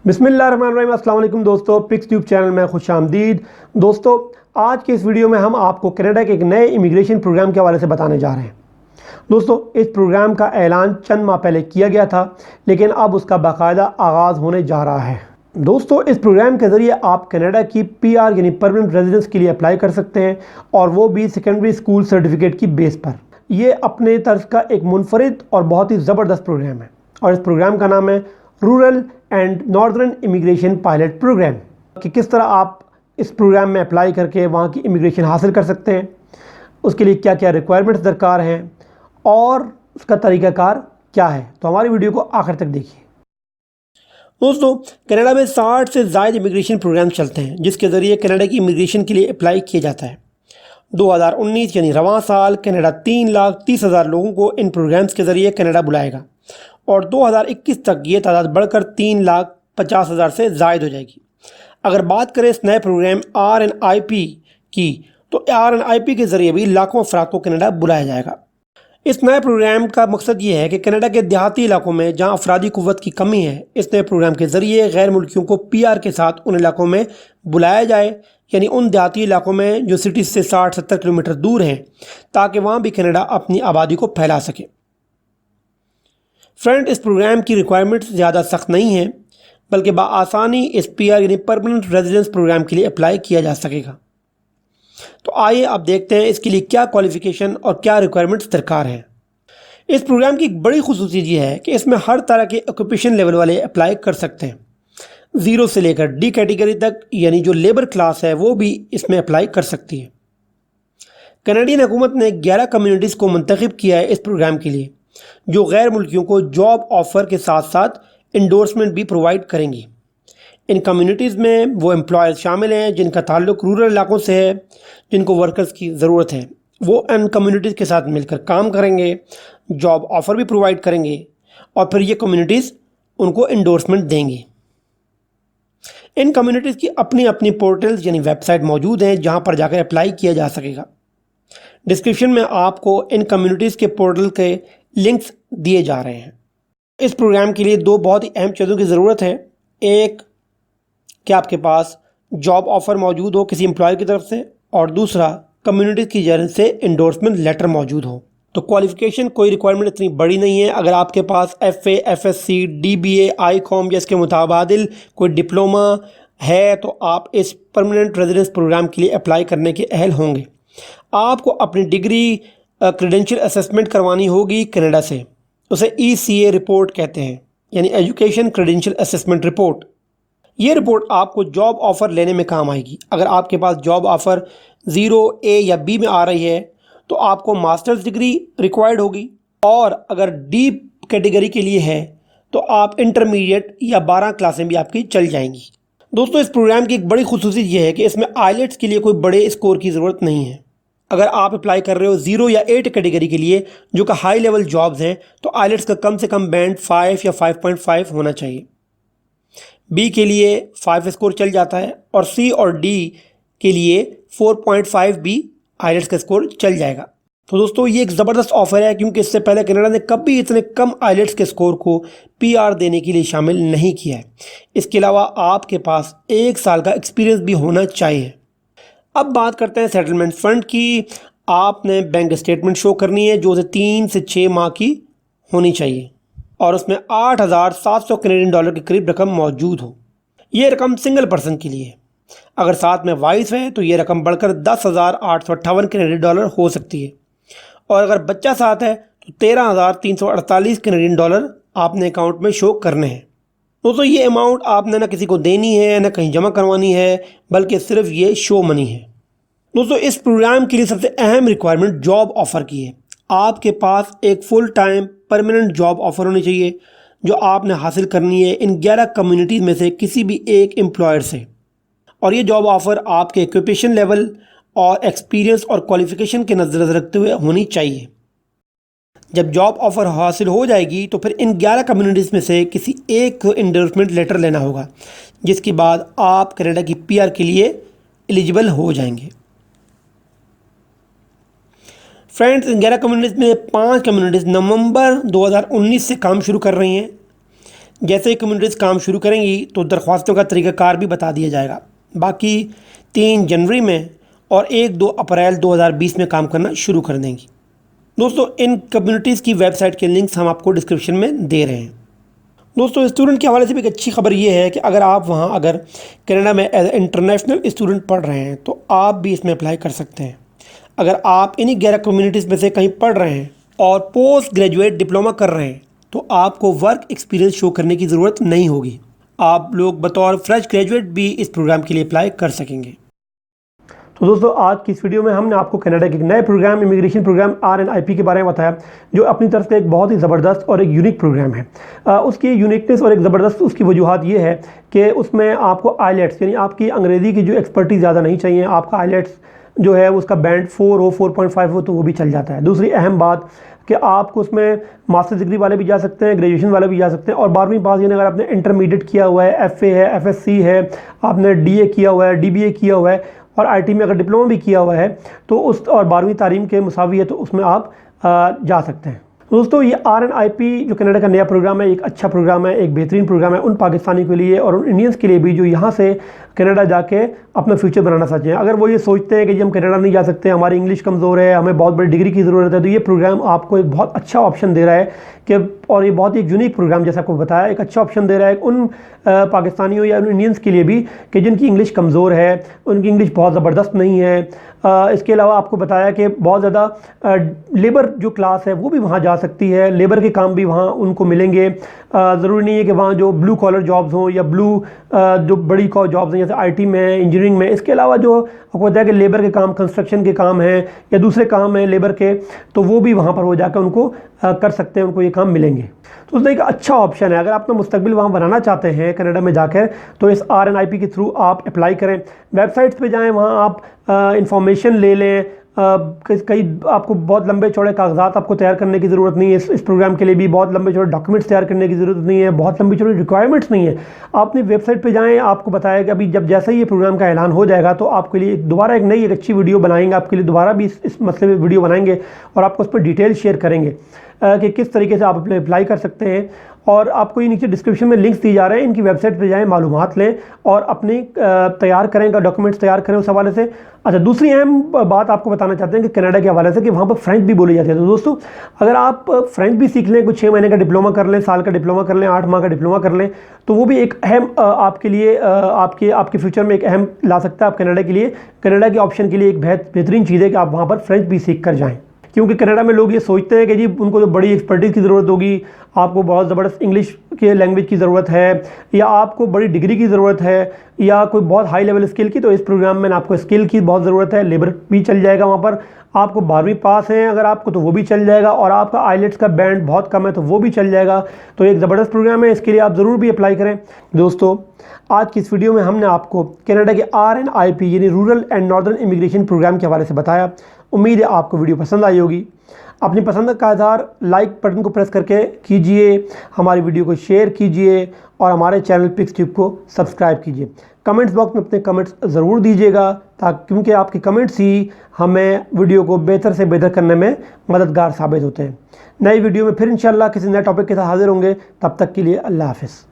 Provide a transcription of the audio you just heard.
बिस्मिल्लाहिर्रहमानिर्रहीम। अस्सलाम वालेकुम दोस्तों, पिक्सट्यूब चैनल में खुशामदीद। दोस्तों, आज के इस वीडियो में हम आपको कनाडा के एक नए इमिग्रेशन प्रोग्राम के हवाले से बताने जा रहे हैं। दोस्तों, इस प्रोग्राम का ऐलान चंद माह पहले किया गया था, लेकिन अब उसका बाकायदा आगाज़ होने जा रहा है। दोस्तों, इस प्रोग्राम के ज़रिए आप कनाडा की PR यानी परमानेंट रेजिडेंस के लिए अप्लाई कर सकते हैं, और वो भी सेकेंडरी स्कूल सर्टिफिकेट की बेस पर। ये अपने तर्ज का एक मुनफरिद और बहुत ही ज़बरदस्त प्रोग्राम है, और इस प्रोग्राम का नाम है rural and northern immigration pilot programme. कि किस तरह आप इस प्रोग्राम में अप्लाई करके वहाँ की इमिग्रेशन हासिल कर सकते हैं, उसके लिए क्या क्या रिक्वायरमेंट्स दरकार हैं और उसका तरीक़ाकार क्या है। तो हमारी वीडियो को आखिर तक देखिए। दोस्तों, कनाडा में 60 से ज़ायद इमिग्रेशन प्रोग्राम चलते हैं, जिसके ज़रिए कनाडा की इमिग्रेशन के लिए अप्लाई किया जाता है। 2019 यानी रवां साल कनाडा 3,30,000 लोगों को इन प्रोग्राम्स के ज़रिए कनाडा बुलाएगा, और 2021 तक ये तादाद बढ़कर 3,50,000 से ज़ायद हो जाएगी। अगर बात करें इस नए प्रोग्राम RNIP की, तो RNIP के ज़रिए भी लाखों अफराद को कनाडा बुलाया जाएगा। इस नए प्रोग्राम का मकसद ये है कि कनाडा के देहाती इलाकों में जहां अफरादी कुव्वत की कमी है, इस नए प्रोग्राम के ज़रिए गैर मुल्कियों को PR के साथ उन इलाकों में बुलाया जाए, यानी उन देहाती इलाकों में जो सिटी से 60-70 किलोमीटर दूर हैं, ताकि वहाँ भी कनाडा अपनी आबादी को फैला सके। फ्रेंड, इस प्रोग्राम की रिक्वायरमेंट्स ज़्यादा सख्त नहीं है, बल्कि बआसानी इस PR यानी परमानेंट रेजिडेंस प्रोग्राम के लिए अप्लाई किया जा सकेगा। तो आइए अब देखते हैं इसके लिए क्या क्वालिफ़िकेशन और क्या रिक्वायरमेंट्स दरकार है। इस प्रोग्राम की एक बड़ी खुसूसियत ये है कि इसमें हर तरह के ऑक्यूपेशन लेवल वाले अप्लाई कर सकते हैं। 0 से लेकर D कैटेगरी तक, यानी जो लेबर क्लास है, वो भी इसमें अप्लाई कर सकती है। कनाडियन हुकूमत ने 11 कम्युनिटीज़ को मुंतखब किया है इस प्रोग्राम के लिए, जो गैर मुल्कियों को जॉब ऑफ़र के साथ साथ इंडोर्समेंट भी प्रोवाइड करेंगी। इन कम्युनिटीज़ में वो एम्प्लॉयर्स शामिल हैं जिनका ताल्लुक रूरल इलाकों से है, जिनको वर्कर्स की ज़रूरत है। वो इन कम्युनिटीज़ के साथ मिलकर काम करेंगे, जॉब ऑफ़र भी प्रोवाइड करेंगे, और फिर ये कम्युनिटीज़ उनको इंडोर्समेंट देंगी। इन कम्युनिटीज़ की अपनी अपनी पोर्टल्स यानी वेबसाइट मौजूद हैं, जहाँ पर जाकर अप्लाई किया जा सकेगा। डिस्क्रिप्शन में आपको इन कम्युनिटीज़ के पोर्टल के लिंक्स दिए जा रहे हैं। इस प्रोग्राम के लिए 2 बहुत ही अहम चीज़ों की ज़रूरत है। एक, कि आपके पास जॉब ऑफ़र मौजूद हो किसी एम्प्लॉयर की तरफ से, और दूसरा, कम्युनिटी की जानब से इंडोर्समेंट लेटर मौजूद हो। तो क्वालिफ़िकेशन कोई रिक्वायरमेंट इतनी बड़ी नहीं है। अगर आपके पास FA, FSC, DBA, ICOM या इसके मुताबादिल कोई डिप्लोमा है, तो आप इस परमानेंट रेजिडेंस प्रोग्राम के लिए अप्लाई करने के अहल होंगे। आपको अपनी डिग्री क्रेडेंशियल असेसमेंट करवानी होगी कनाडा से। उसे ECA रिपोर्ट कहते हैं, यानी एजुकेशन क्रेडेंशियल असेसमेंट रिपोर्ट। ये रिपोर्ट आपको जॉब ऑफ़र लेने में काम आएगी। अगर आपके पास जॉब ऑफ़र 0, A या B में आ रही है, तो आपको मास्टर्स डिग्री रिक्वायर्ड होगी, और अगर D कैटेगरी के लिए है तो आप इंटरमीडिएट या 12 क्लासें भी आपकी चल जाएंगी। दोस्तों, इस प्रोग्राम की एक बड़ी खुसूसियत यह है कि इसमें IELTS के लिए कोई बड़े स्कोर की ज़रूरत नहीं है। अगर आप अप्लाई कर रहे हो 0 या 8 कैटेगरी के लिए, जो कि हाई लेवल जॉब्स हैं, तो IELTS का कम से कम बैंड 5 या 5.5 होना चाहिए। B के लिए 5 स्कोर चल जाता है, और C और D के लिए 4.5 भी IELTS का स्कोर चल जाएगा। तो दोस्तों, ये एक ज़बरदस्त ऑफ़र है, क्योंकि इससे पहले कनाडा ने कभी इतने कम IELTS के स्कोर को PR देने के लिए शामिल नहीं किया है। इसके अलावा आपके पास 1 साल का एक्सपीरियंस भी होना चाहिए। अब बात करते हैं सेटलमेंट फ़ंड की। आपने बैंक स्टेटमेंट शो करनी है, जो 3 से 6 माह की होनी चाहिए, और उसमें 8,700 कनेडियन डॉलर के करीब रकम मौजूद हो। ये रकम सिंगल पर्सन के लिए है। अगर साथ में वाइफ है, तो ये रकम बढ़कर 10,858 कनेडियन डॉलर हो सकती है, और अगर बच्चा साथ है तो 13,348 कनेडियन डॉलर आपने अकाउंट में शो करने हैं। दोस्तों, ये अमाउंट आपने ना किसी को देनी है, ना कहीं जमा करवानी है, बल्कि सिर्फ ये शो मनी है। दोस्तों, इस प्रोग्राम के लिए सबसे अहम रिक्वायरमेंट जॉब ऑफ़र की है। आपके पास एक full time permanent job offer होनी चाहिए, जो आपने हासिल करनी है इन 11 कम्युनिटीज़ में से किसी भी एक एम्प्लॉयर से, और ये जॉब ऑफ़र आपके ऑक्यूपेशन लेवल और एक्सपीरियंस और क्वालिफ़िकेशन के नज़र रखते हुए होनी चाहिए। जब जॉब ऑफ़र हासिल हो जाएगी, तो फिर इन 11 कम्युनिटीज़ में से किसी एक को इंडोर्समेंट लेटर लेना होगा, जिसके बाद आप कनाडा की PR के लिए एलिजिबल हो जाएंगे। फ्रेंड्स, इन 11 कम्युनिटीज़ में 5 कम्युनिटीज़ नवंबर 2019 से काम शुरू कर रही हैं, जैसे ही कम्युनिटीज़ काम शुरू करेंगी तो दरख्वास्तों का तरीक़ाकार भी बता दिया जाएगा। बाकी 3 जनवरी में और 1-2 अप्रैल 2020 में काम करना शुरू कर देंगी। दोस्तों, इन कम्युनिटीज़ की वेबसाइट के लिंक्स हम आपको डिस्क्रिप्शन में दे रहे हैं। दोस्तों, स्टूडेंट के हवाले से भी एक अच्छी खबर ये है कि अगर आप वहाँ अगर कनाडा में एज इंटरनेशनल स्टूडेंट पढ़ रहे हैं तो आप भी इसमें अप्लाई कर सकते हैं। अगर आप इन्हीं 11 कम्युनिटीज़ में से कहीं पढ़ रहे हैं और पोस्ट ग्रेजुएट डिप्लोमा कर रहे हैं तो आपको वर्क एक्सपीरियंस शो करने की ज़रूरत नहीं होगी। आप लोग बतौर फ्रेश ग्रेजुएट भी इस प्रोग्राम के लिए अप्लाई कर सकेंगे। तो दोस्तों, आज की इस वीडियो में हमने आपको कनाडा के एक नए प्रोग्राम, इमिग्रेशन प्रोग्राम RNIP के बारे में बताया, जो अपनी तरफ से एक बहुत ही ज़बरदस्त और एक यूनिक प्रोग्राम है। उसकी यूनिकनेस और एक ज़बरदस्त उसकी वजूहत ये है कि उसमें आपको आईलेट्स यानी आपकी अंग्रेज़ी की जो एक्सपर्टीज़ ज़्यादा नहीं चाहिए। आपका आईलेट्स जो है उसका बैंड 4 हो, 4.5 हो तो वो भी चल जाता है। दूसरी अहम बात कि आपको उसमें मास्टर डिग्री वाले भी जा सकते हैं, ग्रेजुएशन वाले भी जा सकते हैं, और 12वीं पास यानी अगर आपने इंटरमीडिएट किया हुआ है, FA है, FSC है, आपने DA किया हुआ है, DBA किया हुआ है और IT में अगर डिप्लोमा भी किया हुआ है तो उस और 12वीं तालीम के मुसावी है तो उसमें आप जा सकते हैं। दोस्तों, ये RNIP जो कनाडा का नया प्रोग्राम है, एक अच्छा प्रोग्राम है, एक बेहतरीन प्रोग्राम है उन पाकिस्तानी के लिए और उन इंडियंस के लिए भी जो यहाँ से कनाडा जाके अपना फ्यूचर बनाना चाहते हैं। अगर वो ये सोचते हैं कि जी हम कनाडा नहीं जा सकते, हमारी इंग्लिश कमज़ोर है, हमें बहुत बड़ी डिग्री की ज़रूरत है, तो ये प्रोग्राम आपको एक बहुत अच्छा ऑप्शन दे रहा है कि, और ये बहुत ही एक यूनिक प्रोग्राम जैसे आपको बताया, एक अच्छा ऑप्शन दे रहा है उन पाकिस्तानियों या उन इंडियंस के लिए भी कि जिनकी इंग्लिश कमज़ोर है, उनकी इंग्लिश बहुत ज़बरदस्त नहीं है। इसके अलावा आपको बताया कि बहुत ज़्यादा लेबर जो क्लास है वो भी वहाँ जा सकती है, लेबर के काम भी वहाँ उनको मिलेंगे। ज़रूरी नहीं है कि वहाँ जो ब्लू कॉलर जॉब्स हों या जो बड़ी जॉब्स हैं जैसे IT में, इंजीनियरिंग में। इसके अलावा जो आपको बताया कि लेबर के काम, कंस्ट्रक्शन के काम हैं या दूसरे काम हैं लेबर के, तो वो भी वहाँ पर वो जाकर उनको कर सकते हैं, उनको ये काम मिलेंगे। तो उसका एक अच्छा ऑप्शन है। अगर आप अपना मुस्तकबिल वहाँ बनाना चाहते हैं कनाडा में जाकर तो इस RNIP के थ्रू आप अप्लाई करें। वेबसाइट्स पे जाएं, वहाँ आप इंफॉर्मेशन ले लें। कई आपको बहुत लंबे चौड़े कागजात आपको तैयार करने की ज़रूरत नहीं है। इस प्रोग्राम के लिए भी बहुत लंबे चौड़े डॉक्यूमेंट्स तैयार करने की ज़रूरत नहीं है, बहुत लंबी चौड़ी रिक्वायरमेंट्स नहीं है। आप अपनी वेबसाइट पे जाएं, आपको बताया कि अभी जब जैसे ही ये प्रोग्राम का ऐलान हो जाएगा तो आपके लिए दोबारा एक नई एक अच्छी वीडियो बनाएंगे, आपके लिए दोबारा भी इस मसले में वीडियो बनाएंगे और आपको उस पर डिटेल शेयर करेंगे कि किस तरीके से आप अप्लाई कर सकते हैं। और आपको ये नीचे डिस्क्रिप्शन में लिंक्स दिए जा रहे हैं, इनकी वेबसाइट पे जाएं, मालूमात लें और अपनी तैयार करें, डॉक्यूमेंट्स तैयार करें उस हवाले से। अच्छा, दूसरी अहम बात आपको बताना चाहते हैं कि कनाडा के हवाले से कि वहाँ पर फ्रेंच भी बोली जाती है। तो दोस्तों, अगर आप फ्रेंच भी सीख लें, कुछ 6 महीने का डिप्लोमा कर लें, साल का डिप्लोमा कर लें, 8 माह का डिप्लोमा कर लें, तो वो भी एक अहम आपके लिए आपके फ्यूचर में एक अहम ला सकता है। आप कनाडा के लिए, कनाडा के ऑप्शन के लिए एक बेहतरीन चीज़ है कि आप वहाँ पर फ्रेंच भी सीख कर जाएँ। क्योंकि कनाडा में लोग ये सोचते हैं कि जी उनको तो बड़ी एक्सपर्टीज़ की ज़रूरत होगी, आपको बहुत ज़बरदस्त इंग्लिश के लैंग्वेज की ज़रूरत है या आपको बड़ी डिग्री की ज़रूरत है या कोई बहुत हाई लेवल स्किल की। तो इस प्रोग्राम में आपको स्किल की बहुत ज़रूरत है, लेबर भी चल जाएगा वहाँ पर। आपको 12वीं पास हैं अगर आपको तो वो भी चल जाएगा, और आपका आईलेट्स का बैंड बहुत कम है तो वो भी चल जाएगा। तो एक ज़बरदस्त प्रोग्राम है, इसके लिए आप ज़रूर भी अप्लाई करें। दोस्तों, आज की इस वीडियो में हमने आपको कनाडा के RNIP यानी rural and northern immigration programme के हवाले से बताया। उम्मीद है आपको वीडियो पसंद आई होगी। अपनी पसंद का इज़हार लाइक बटन को प्रेस करके कीजिए, हमारी वीडियो को शेयर कीजिए और हमारे चैनल पिक्सट्यूब को सब्सक्राइब कीजिए। कमेंट्स बॉक्स में अपने कमेंट्स ज़रूर दीजिएगा क्योंकि आपके कमेंट्स ही हमें वीडियो को बेहतर से बेहतर करने में मददगार साबित होते हैं। नई वीडियो में फिर इंशाल्लाह किसी नए टॉपिक के साथ हाजिर होंगे। तब तक के लिए अल्लाह हाफ़िज़।